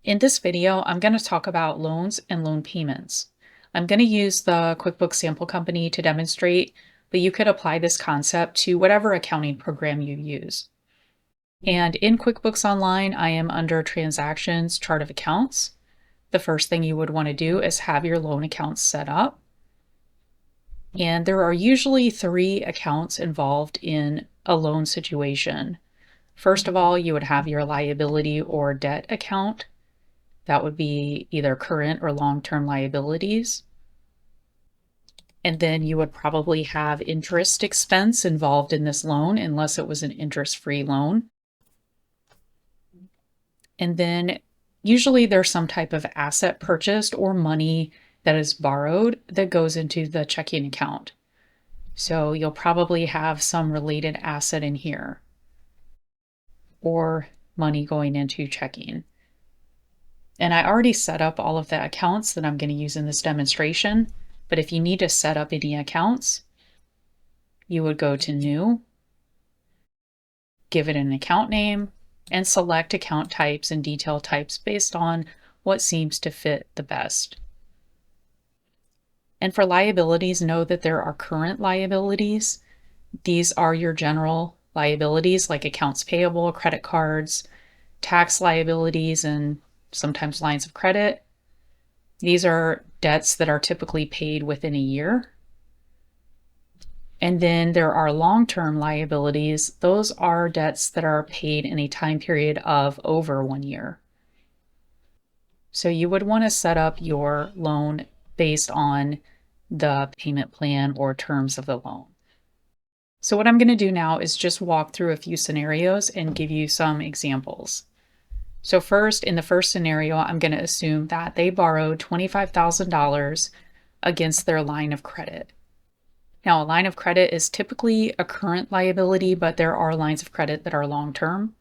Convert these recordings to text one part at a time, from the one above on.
In this video, I'm going to talk about loans and loan payments. I'm going to use the QuickBooks sample company to demonstrate, but you could apply this concept to whatever accounting program you use. And in QuickBooks Online, I am under Transactions, Chart of Accounts. The first thing you would want to do is have your loan accounts set up. And there are usually 3 accounts involved in a loan situation. First of all, you would have your liability or debt account. That would be either current or long-term liabilities. And then you would probably have interest expense involved in this loan unless it was an interest-free loan. And then usually there's some type of asset purchased or money that is borrowed that goes into the checking account. So you'll probably have some related asset in here or money going into checking. And I already set up all of the accounts that I'm going to use in this demonstration, but if you need to set up any accounts, you would go to New, give it an account name, and select account types and detail types based on what seems to fit the best. And for liabilities, know that there are current liabilities. These are your general liabilities like accounts payable, credit cards, tax liabilities, and sometimes lines of credit. These are debts that are typically paid within a year. And then there are long-term liabilities. Those are debts that are paid in a time period of over 1 year. So you would want to set up your loan based on the payment plan or terms of the loan. So what I'm going to do now is just walk through a few scenarios and give you some examples. So first, in the first scenario, I'm going to assume that they borrowed $25,000 against their line of credit. Now, a line of credit is typically a current liability, but there are lines of credit that are long-term.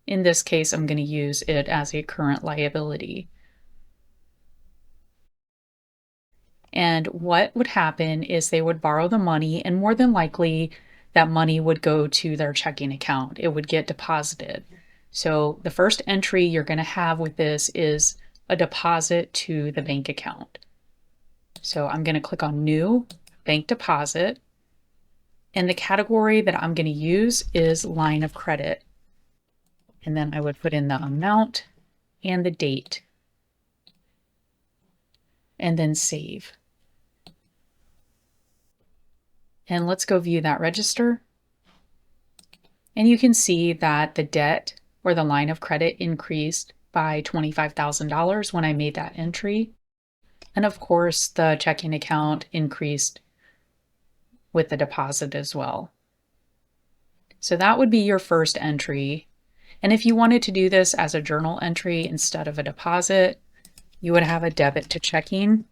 In this case, I'm going to use it as a current liability. And what would happen is they would borrow the money, and more than likely, that money would go to their checking account. It would get deposited. So the first entry you're going to have with this is a deposit to the bank account. So I'm going to click on New, Bank Deposit, and the category that I'm going to use is Line of Credit. And then I would put in the amount and the date, and then Save. And let's go view that register. And you can see that the debt or the line of credit increased by $25,000 when I made that entry. And of course, the checking account increased with the deposit as well. So that would be your first entry. And if you wanted to do this as a journal entry instead of a deposit, you would have a debit to checking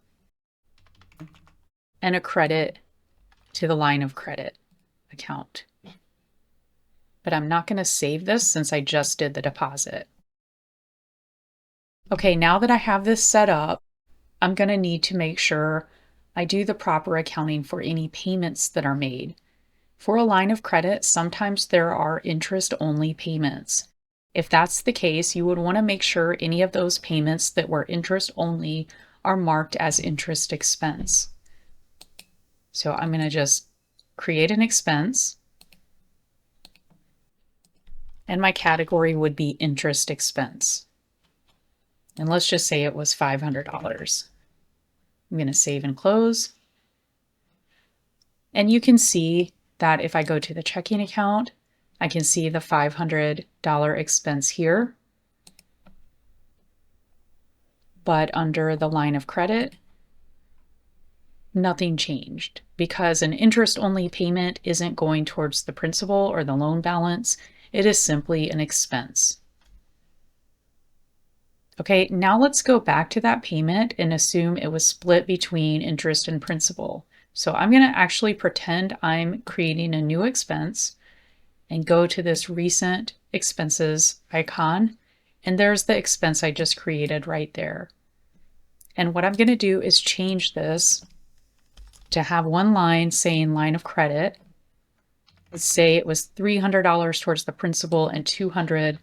and a credit to the line of credit account. But I'm not going to save this since I just did the deposit. Okay, now that I have this set up, I'm going to need to make sure I do the proper accounting for any payments that are made. For a line of credit, sometimes there are interest-only payments. If that's the case, you would want to make sure any of those payments that were interest-only are marked as interest expense. So I'm going to just create an expense. And my category would be interest expense. And let's just say it was $500. I'm going to save and close. And you can see that if I go to the checking account, I can see the $500 expense here. But under the line of credit, nothing changed because an interest-only payment isn't going towards the principal or the loan balance. It is simply an expense. Okay, now let's go back to that payment and assume it was split between interest and principal. So I'm going to actually pretend I'm creating a new expense and go to this recent expenses icon. And there's the expense I just created right there. And what I'm going to do is change this to have one line saying line of credit. Let's say it was $300 towards the principal and $200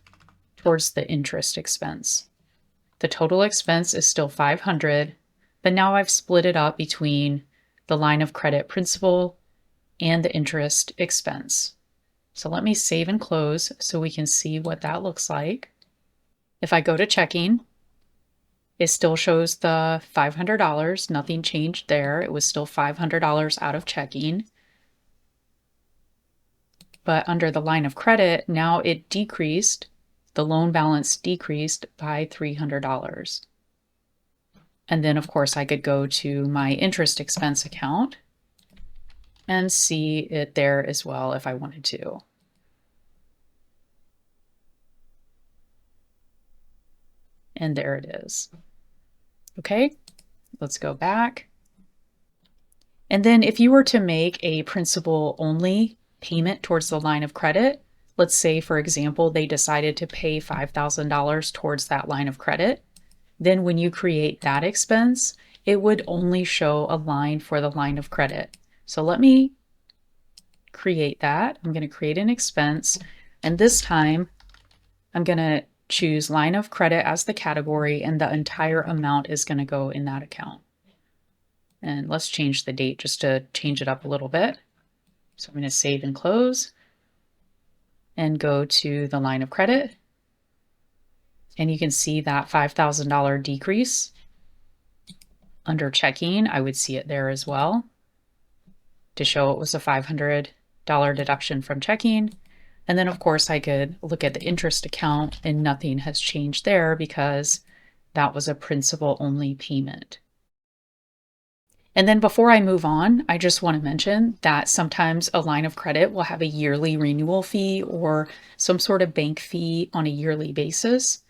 towards the interest expense. The total expense is still $500, but now I've split it up between the line of credit principal and the interest expense. So let me save and close so we can see what that looks like. If I go to checking, it still shows the $500. Nothing changed there. It was still $500 out of checking. But under the line of credit, now it decreased. The loan balance decreased by $300. And then, of course, I could go to my interest expense account and see it there as well if I wanted to. And there it is. Okay, let's go back. And then if you were to make a principal only payment towards the line of credit, let's say, for example, they decided to pay $5,000 towards that line of credit, then when you create that expense, it would only show a line for the line of credit. So let me create that. I'm going to create an expense, and this time I'm going to choose line of credit as the category, and the entire amount is going to go in that account. And let's change the date just to change it up a little bit. So I'm going to save and close and go to the line of credit. And you can see that $5,000 decrease. Under checking, I would see it there as well to show it was a $500 deduction from checking. And then, of course, I could look at the interest account and nothing has changed there because that was a principal only payment. And then before I move on, I just want to mention that sometimes a line of credit will have a yearly renewal fee or some sort of bank fee on a yearly basis.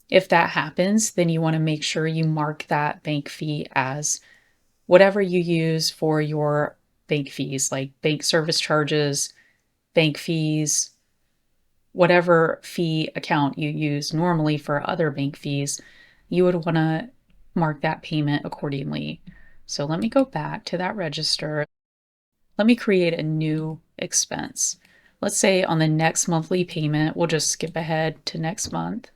If that happens, then you want to make sure you mark that bank fee as whatever you use for your bank fees, like bank service charges, bank fees, whatever fee account you use normally for other bank fees, you would want to mark that payment accordingly. So let me go back to that register. Let me create a new expense. Let's say on the next monthly payment, we'll just skip ahead to next month.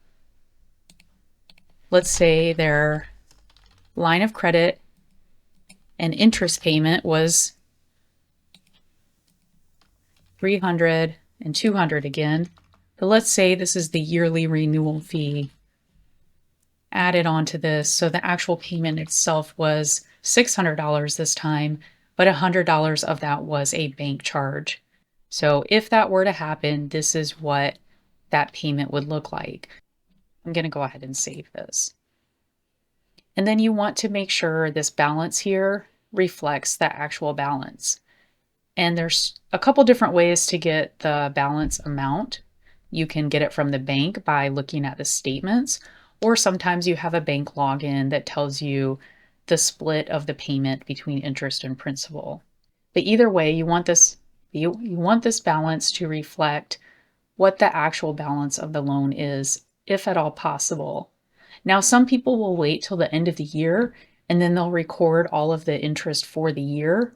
Let's say their line of credit and interest payment was $300 and $200 again. But let's say this is the yearly renewal fee added onto this. So the actual payment itself was $600 this time, but $100 of that was a bank charge. So if that were to happen, this is what that payment would look like. I'm going to go ahead and save this. And then you want to make sure this balance here reflects the actual balance. And there's a couple different ways to get the balance amount. You can get it from the bank by looking at the statements, or sometimes you have a bank login that tells you the split of the payment between interest and principal. But either way, you want this balance to reflect what the actual balance of the loan is, if at all possible. Now, some people will wait till the end of the year and then they'll record all of the interest for the year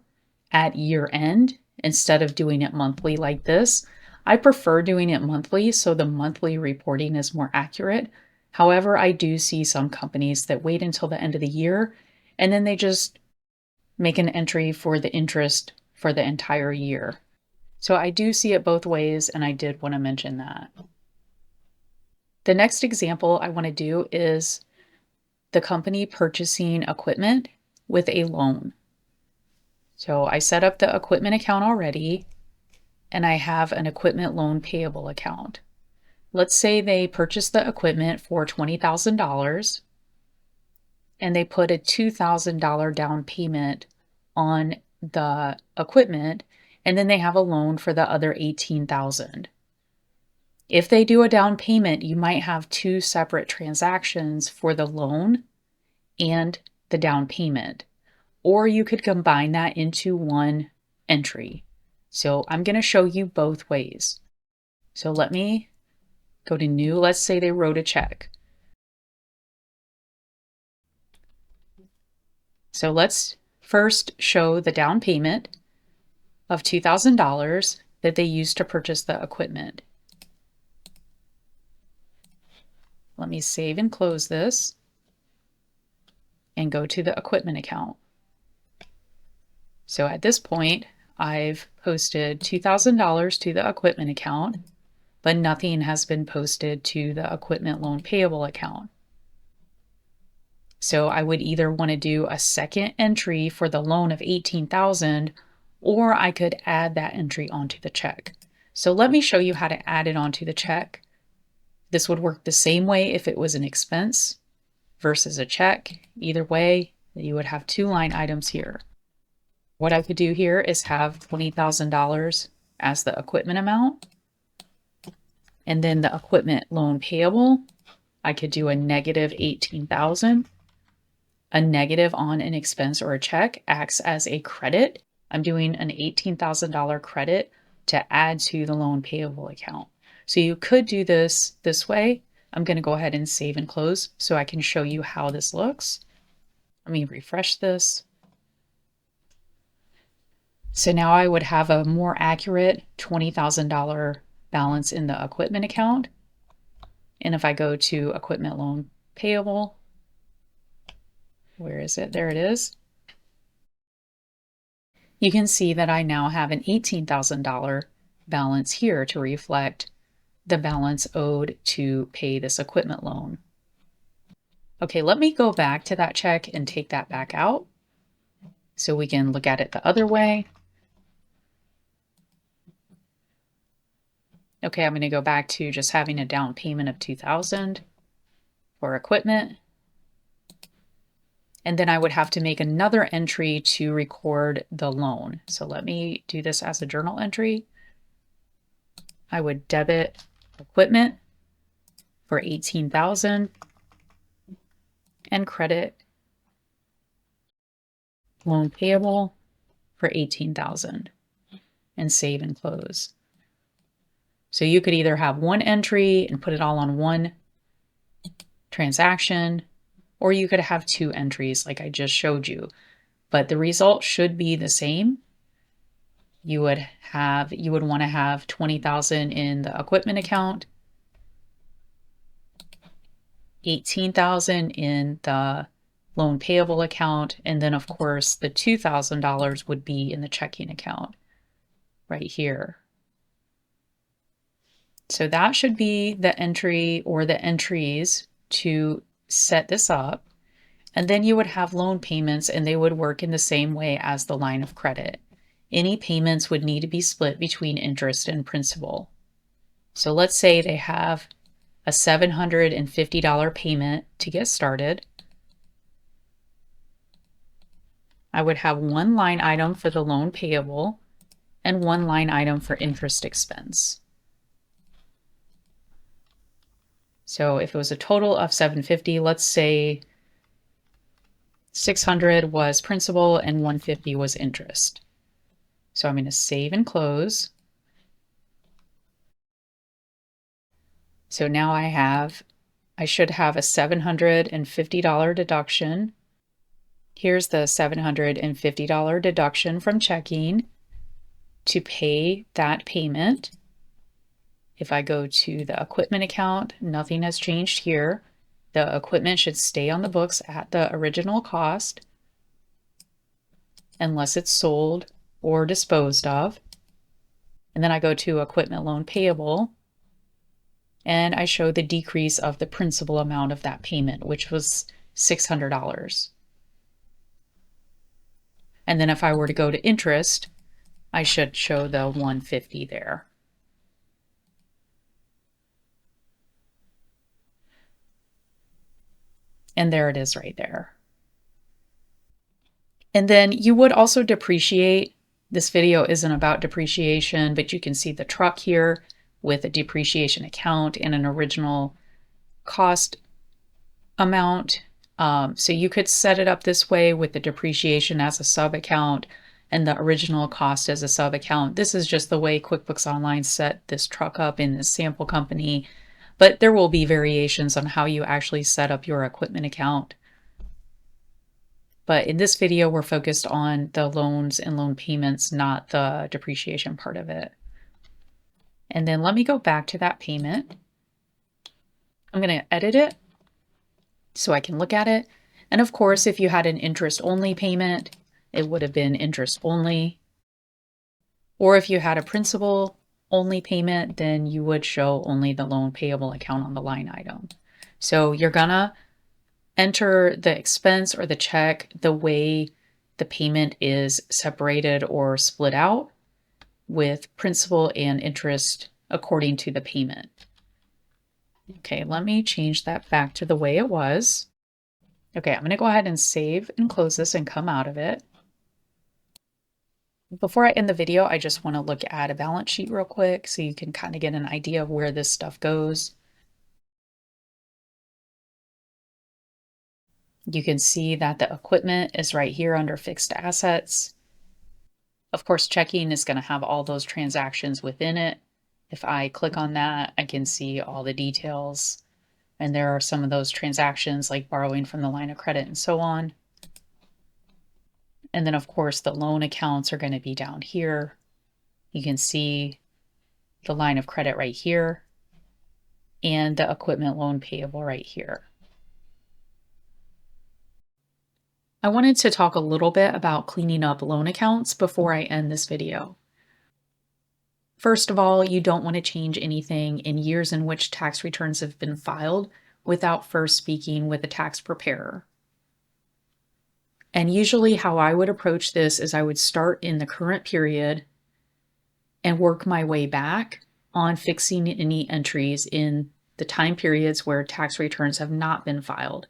at year end instead of doing it monthly like this. I prefer doing it monthly so the monthly reporting is more accurate. However, I do see some companies that wait until the end of the year and then they just make an entry for the interest for the entire year. So I do see it both ways, and I did want to mention that. The next example I want to do is the company purchasing equipment with a loan. So I set up the equipment account already, and I have an equipment loan payable account. Let's say they purchased the equipment for $20,000 and they put a $2,000 down payment on the equipment, and then they have a loan for the other $18,000. If they do a down payment, you might have two separate transactions for the loan and the down payment, or you could combine that into one entry. So I'm going to show you both ways. So let me go to new. Let's say they wrote a check. So let's first show the down payment of $2,000 that they used to purchase the equipment. Let me save and close this and go to the equipment account. So at this point, I've posted $2,000 to the equipment account, but nothing has been posted to the equipment loan payable account. So I would either want to do a second entry for the loan of $18,000, or I could add that entry onto the check. So let me show you how to add it onto the check. This would work the same way if it was an expense versus a check. Either way, you would have two line items here. What I could do here is have $20,000 as the equipment amount, and then the equipment loan payable, I could do a negative $18,000. A negative on an expense or a check acts as a credit. I'm doing an $18,000 credit to add to the loan payable account. So you could do this way. I'm going to go ahead and save and close so I can show you how this looks. Let me refresh this. So now I would have a more accurate $20,000 balance in the equipment account. And if I go to equipment loan payable, where is it? There it is. You can see that I now have an $18,000 balance here to reflect the balance owed to pay this equipment loan. Okay, let me go back to that check and take that back out so we can look at it the other way. Okay, I'm going to go back to just having a down payment of $2,000 for equipment. And then I would have to make another entry to record the loan. So let me do this as a journal entry. I would debit equipment for $18,000 and credit loan payable for $18,000 and save and close. So you could either have one entry and put it all on one transaction, or you could have two entries like I just showed you, but the result should be the same. You would want to have $20,000 in the equipment account, $18,000 in the loan payable account, and then of course the $2,000 would be in the checking account right here. So that should be the entry or the entries to set this up. And then you would have loan payments, and they would work in the same way as the line of credit. Any payments would need to be split between interest and principal. So let's say they have a $750 payment to get started. I would have one line item for the loan payable and one line item for interest expense. So if it was a total of $750, let's say $600 was principal and $150 was interest. So I'm going to save and close. So now I should have a $750 deduction. Here's the $750 deduction from checking to pay that payment. If I go to the equipment account, nothing has changed here. The equipment should stay on the books at the original cost unless it's sold or disposed of. And then I go to equipment loan payable, and I show the decrease of the principal amount of that payment, which was $600. And then if I were to go to interest, I should show the $150 there. And there it is right there. And then you would also depreciate. This video isn't about depreciation, but you can see the truck here with a depreciation account and an original cost amount. So you could set it up this way with the depreciation as a sub account and the original cost as a sub account. This is just the way QuickBooks Online set this truck up in this sample company, but there will be variations on how you actually set up your equipment account. But in this video, we're focused on the loans and loan payments, not the depreciation part of it. And then let me go back to that payment. I'm going to edit it so I can look at it. And of course, if you had an interest only payment, it would have been interest only. Or if you had a principal only payment, then you would show only the loan payable account on the line item. So you're gonna enter the expense or the check the way the payment is separated or split out, with principal and interest according to the payment. Okay, let me change that back to the way it was. Okay, I'm going to go ahead and save and close this and come out of it. Before I end the video, I just want to look at a balance sheet real quick so you can kind of get an idea of where this stuff goes. You can see that the equipment is right here under fixed assets. Of course, checking is going to have all those transactions within it. If I click on that, I can see all the details. And there are some of those transactions like borrowing from the line of credit and so on. And then of course the loan accounts are going to be down here. You can see the line of credit right here and the equipment loan payable right here. I wanted to talk a little bit about cleaning up loan accounts before I end this video. First of all, you don't want to change anything in years in which tax returns have been filed without first speaking with a tax preparer. And usually how I would approach this is I would start in the current period and work my way back on fixing any entries in the time periods where tax returns have not been filed.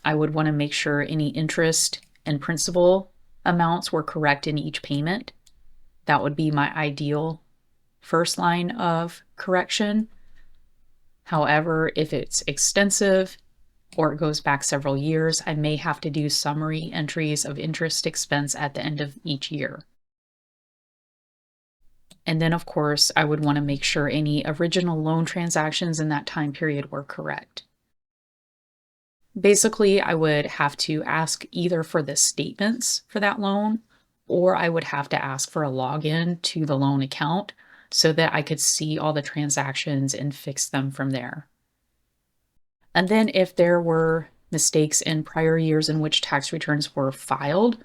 I would want to make sure any interest and principal amounts were correct in each payment. That would be my ideal first line of correction. However, if it's extensive or it goes back several years, I may have to do summary entries of interest expense at the end of each year. And then, of course, I would want to make sure any original loan transactions in that time period were correct. Basically, I would have to ask either for the statements for that loan, or I would have to ask for a login to the loan account so that I could see all the transactions and fix them from there. And then if there were mistakes in prior years in which tax returns were filed,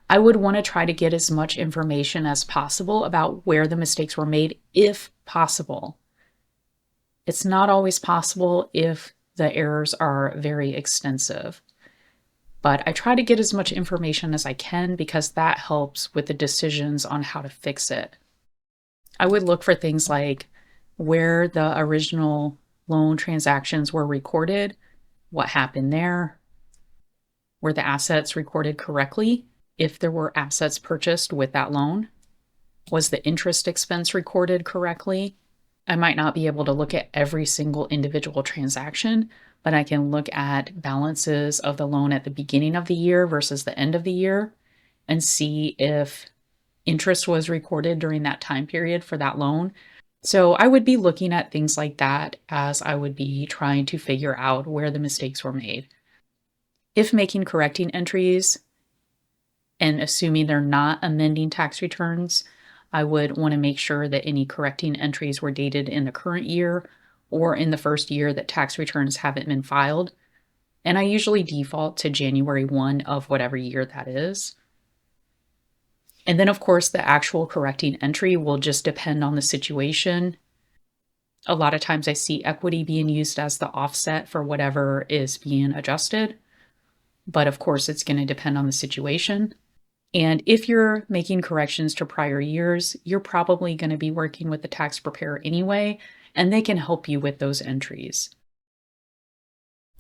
I would want to try to get as much information as possible about where the mistakes were made, if possible. It's not always possible if the errors are very extensive, but I try to get as much information as I can because that helps with the decisions on how to fix it. I would look for things like where the original loan transactions were recorded, what happened there, were the assets recorded correctly, if there were assets purchased with that loan, was the interest expense recorded correctly. I might not be able to look at every single individual transaction, but I can look at balances of the loan at the beginning of the year versus the end of the year and see if interest was recorded during that time period for that loan. So I would be looking at things like that as I would be trying to figure out where the mistakes were made. If making correcting entries and assuming they're not amending tax returns, I would want to make sure that any correcting entries were dated in the current year or in the first year that tax returns haven't been filed. And I usually default to January 1 of whatever year that is. And then, of course, the actual correcting entry will just depend on the situation. A lot of times I see equity being used as the offset for whatever is being adjusted. But of course, it's going to depend on the situation. And if you're making corrections to prior years, you're probably going to be working with the tax preparer anyway, and they can help you with those entries.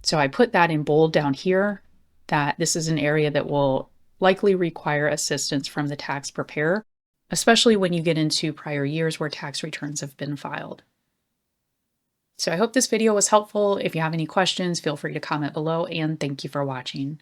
So I put that in bold down here, that this is an area that will likely require assistance from the tax preparer, especially when you get into prior years where tax returns have been filed. So I hope this video was helpful. If you have any questions, feel free to comment below, and thank you for watching.